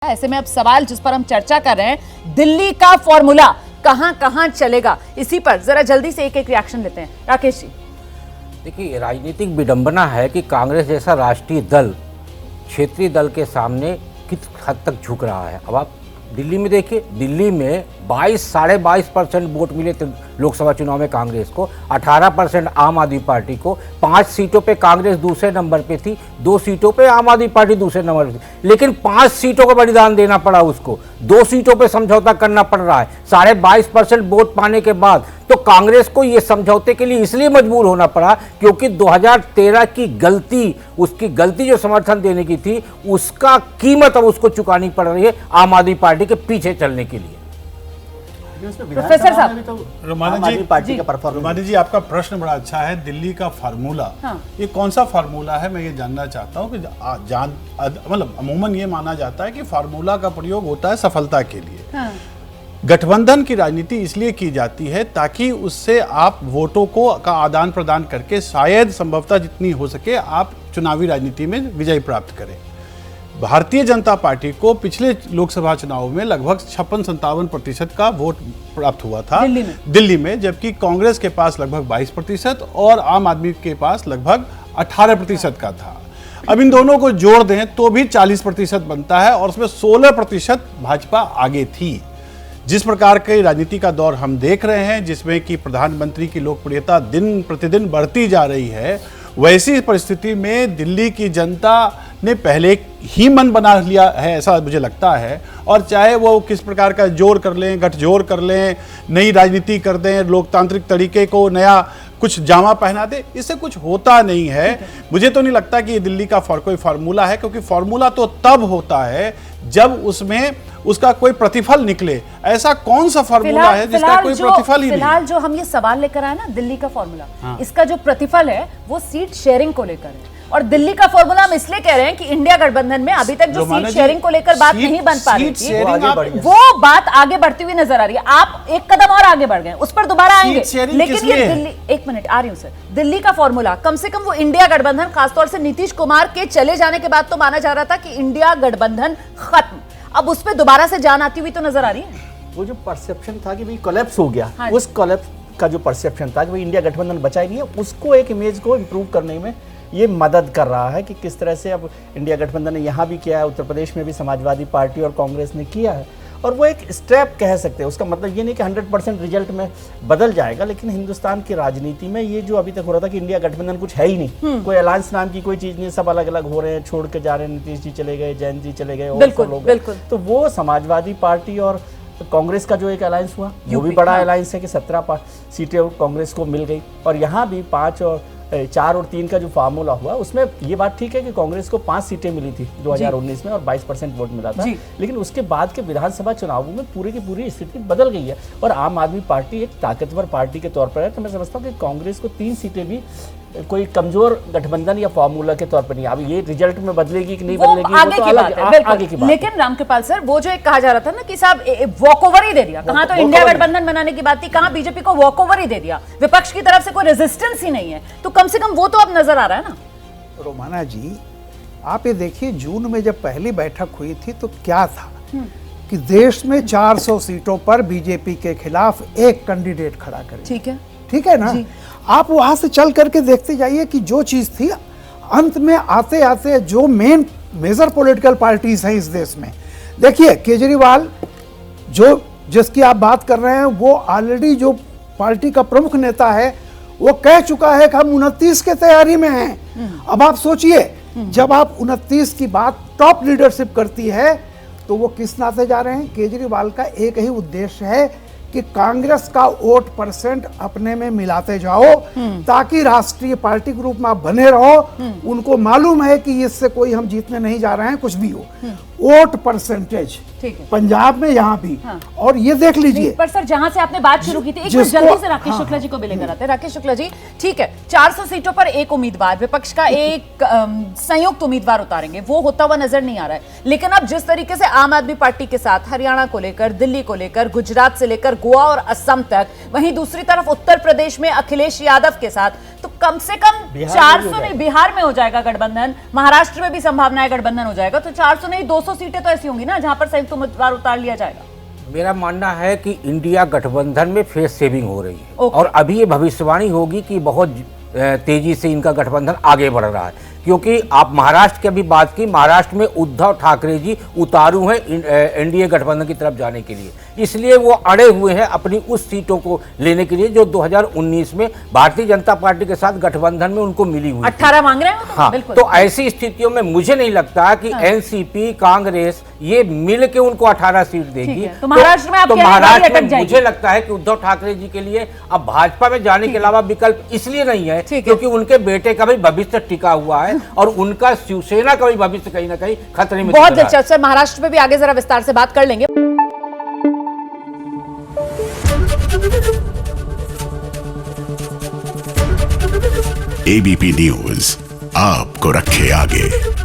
ऐसे में अब सवाल जिस पर हम चर्चा कर रहे हैं, दिल्ली का फॉर्मूला कहां कहां चलेगा, इसी पर जरा जल्दी से एक एक रिएक्शन लेते हैं। राकेश जी, देखिए, राजनीतिक विडंबना है कि कांग्रेस जैसा राष्ट्रीय दल क्षेत्रीय दल के सामने किस हद तक झुक रहा है। अब आप दिल्ली में देखिए, दिल्ली में 22-22.5% वोट मिले थे लोकसभा चुनाव में कांग्रेस को, 18% आम आदमी पार्टी को। 5 सीटों पे कांग्रेस दूसरे नंबर पे थी, 2 सीटों पे आम आदमी पार्टी दूसरे नंबर पे थी, लेकिन 5 सीटों का बलिदान देना पड़ा उसको, 2 सीटों पे समझौता करना पड़ रहा है 22.5% वोट पाने के बाद। तो कांग्रेस को ये समझौते के लिए इसलिए मजबूर होना पड़ा क्योंकि 2013 की गलती, उसकी गलती जो समर्थन देने की थी, उसका कीमत अब उसको चुकानी पड़ रही है आम आदमी पार्टी के पीछे चलने के लिए। प्रोफेसर साहब, तो रोमानी जी, आपका प्रश्न बड़ा अच्छा है। दिल्ली का फार्मूला, ये कौन सा फार्मूला है, मैं ये जानना चाहता हूँ कि मतलब अमूमन ये माना जाता है कि फार्मूला का प्रयोग होता है सफलता के लिए। गठबंधन की राजनीति इसलिए की जाती है ताकि उससे आप वोटों का आदान प्रदान करके शायद संभवतः जितनी हो सके आप चुनावी राजनीति में विजय प्राप्त करें। भारतीय जनता पार्टी को पिछले लोकसभा चुनाव में लगभग 56-57% का वोट प्राप्त हुआ था दिल्ली में, जबकि कांग्रेस के पास लगभग 22% और आम आदमी के पास लगभग 18% का था। अब इन दोनों को जोड़ दें तो भी 40% बनता है और उसमें 16% भाजपा आगे थी। जिस प्रकार के राजनीति का दौर हम देख रहे हैं, जिसमें कि प्रधानमंत्री की लोकप्रियता दिन प्रतिदिन बढ़ती जा रही है, वैसी परिस्थिति में दिल्ली की जनता ने पहले ही मन बना लिया है, ऐसा मुझे लगता है। और चाहे वो किस प्रकार का जोड़ कर लें, गठजोड़ कर लें, नई राजनीति कर दें, लोकतांत्रिक तरीके को नया कुछ जामा पहना दे, इससे कुछ होता नहीं है। मुझे तो नहीं लगता कि ये दिल्ली का कोई फार्मूला है, क्योंकि फार्मूला तो तब होता है जब उसमें उसका कोई प्रतिफल निकले। ऐसा कौन सा फार्मूला है जिसका कोई प्रतिफल ही नहीं? फिलहाल जो हम ये सवाल लेकर आए ना, दिल्ली का फॉर्मूला, इसका जो प्रतिफल है वो सीट शेयरिंग को लेकर है। और दिल्ली का फॉर्मूला हम इसलिए कह रहे हैं कि इंडिया गठबंधन में अभी तक जो सीट शेयरिंग को लेकर बात नहीं बन पा रही थी, वो बात आगे बढ़ती हुई नजर आ रही है। आप एक कदम और आगे बढ़ गए, उस पर दोबारा आएंगे, लेकिन ये दिल्ली, एक मिनट आ रही हूं सर, दिल्ली का फॉर्मूला कम से कम वो इंडिया गठबंधन, खासतौर से नीतीश कुमार के चले जाने के बाद तो माना जा रहा था कि इंडिया गठबंधन खत्म, अब उस पर दोबारा से जान आती हुई तो नजर आ रही है। वो जो परसेप्शन था कि भाई कोलैप्स हो गया, उस कोलैप्स का जो परसेप्शन था कि भाई इंडिया गठबंधन बचा ही नहीं है, उसको एक इमेज को इंप्रूव करने में ये मदद कर रहा है कि किस तरह से अब इंडिया गठबंधन ने यहाँ भी किया है, उत्तर प्रदेश में भी समाजवादी पार्टी और कांग्रेस ने किया है, और वो एक स्टेप कह सकते हैं। उसका मतलब ये नहीं कि 100% रिजल्ट में बदल जाएगा, लेकिन हिंदुस्तान की राजनीति में ये जो अभी तक हो रहा था कि इंडिया गठबंधन कुछ है ही नहीं, कोई अलायंस नाम की कोई चीज़ नहीं, सब अलग अलग हो रहे हैं, छोड़ के जा रहे हैं, नीतीश जी चले गए, जैन जी चले गए, और लोग, तो वो समाजवादी पार्टी और कांग्रेस का जो एक अलायंस हुआ वो भी बड़ा अलायंस है कि 17 सीटें कांग्रेस को मिल गई। और यहाँ भी 4 और 3 का जो फार्मूला हुआ, उसमें ये बात ठीक है कि कांग्रेस को 5 सीटें मिली थी 2019 में और 22% वोट मिला था, लेकिन उसके बाद के विधानसभा चुनावों में पूरी की पूरी स्थिति बदल गई है और आम आदमी पार्टी एक ताकतवर पार्टी के तौर पर है। तो मैं समझता हूँ कि कांग्रेस को 3 सीटें भी कोई कमजोर गठबंधन या फॉर्मूला के तौर पर नहीं। अब ये रिजल्ट में बदलेगी कि नहीं बदलेगी, आगे की बात है। लेकिन रामकृपाल सर, वो जो एक कहा जा रहा था ना कि साहब वॉकओवर ही दे दिया, कहां तो इंडिया गठबंधन बनाने की बात थी, कहां बीजेपी को वॉकओवर ही दे दिया, विपक्ष की तरफ से कोई रेजिस्टेंस ही नहीं है, तो कम से कम वो तो अब नजर आ रहा है ना। रोमाना जी, आप ये देखिए, जून में जब पहली बैठक हुई थी तो क्या था कि देश में 400 सीटों पर बीजेपी के खिलाफ एक कैंडिडेट खड़ा करें। ठीक है ना, आप वहां से चल करके देखते जाइए कि जो चीज थी, अंत में आते आते जो मेजर पॉलिटिकल पार्टीज हैं इस देश में, देखिए केजरीवाल जो जिसकी आप बात कर रहे हैं, वो ऑलरेडी जो पार्टी का प्रमुख नेता है वो कह चुका है कि हम 29 के तैयारी में हैं। अब आप सोचिए, जब आप 29 की बात टॉप लीडरशिप करती है तो वो किस नाते जा रहे हैं? केजरीवाल का एक ही उद्देश्य है कि कांग्रेस का वोट परसेंट अपने में मिलाते जाओ ताकि राष्ट्रीय पार्टी के रूप में आप बने रहो। उनको मालूम है कि इससे कोई हम जीतने नहीं जा रहे हैं, कुछ भी हो, वोट परसेंटेज पंजाब में यहाँ भी। और ये देख लीजिए, पर सर जहां से आपने बात शुरू की थी, एक बार जल्दी से राकेश शुक्ला जी को भी लेकर आते हैं। राकेश शुक्ला जी, ठीक है, 400 सीटों पर एक उम्मीदवार, विपक्ष का एक संयुक्त उम्मीदवार उतारेंगे, वो होता हुआ नजर नहीं आ रहा है। लेकिन अब जिस तरीके से आम आदमी पार्टी के साथ हरियाणा को लेकर, दिल्ली को लेकर, गुजरात से लेकर गोवा और असम तक, वहीं दूसरी तरफ उत्तर प्रदेश में अखिलेश यादव के साथ, तो कम से कम बिहार में 400 हो नहीं, बिहार में हो जाएगा गठबंधन, महाराष्ट्र में भी संभावना है गठबंधन हो जाएगा, तो 400 नहीं 200 सीटें तो ऐसी होंगी ना जहां पर संयुक्त उम्मीदवार उतार लिया जाएगा। मेरा मानना है कि इंडिया गठबंधन में फेस सेविंग हो रही है ओके। और अभी ये भविष्यवाणी होगी कि बहुत तेजी से इनका गठबंधन आगे बढ़ रहा है, क्योंकि आप महाराष्ट्र की अभी बात की, महाराष्ट्र में उद्धव ठाकरे जी उतारू हैं एनडीए गठबंधन की तरफ जाने के लिए, इसलिए वो अड़े हुए हैं अपनी उस सीटों को लेने के लिए जो 2019 में भारतीय जनता पार्टी के साथ गठबंधन में उनको मिली हुई 18 मांग रहे हैं वो तो? हाँ, बिल्कुल। तो ऐसी स्थितियों में मुझे नहीं लगता कि एनसीपी कांग्रेस ये मिल के उनको 18 सीट देगी। ठीक है। तो महाराष्ट्र में आप तो कह रहे हैं महाराष्ट्र गाड़ी में अटक जाएगी। मुझे लगता है कि उद्धव ठाकरे जी के लिए अब भाजपा में जाने के अलावा विकल्प इसलिए नहीं है ठीक है। क्योंकि उनके बेटे का भी भविष्य टिका हुआ है और उनका शिवसेना का भी भविष्य कहीं ना कहीं खतरे में बहुत दिख रहा है। दिलचस्प सर, महाराष्ट्र में भी आगे जरा विस्तार से बात कर लेंगे। एबीपी न्यूज आपको रखे आगे।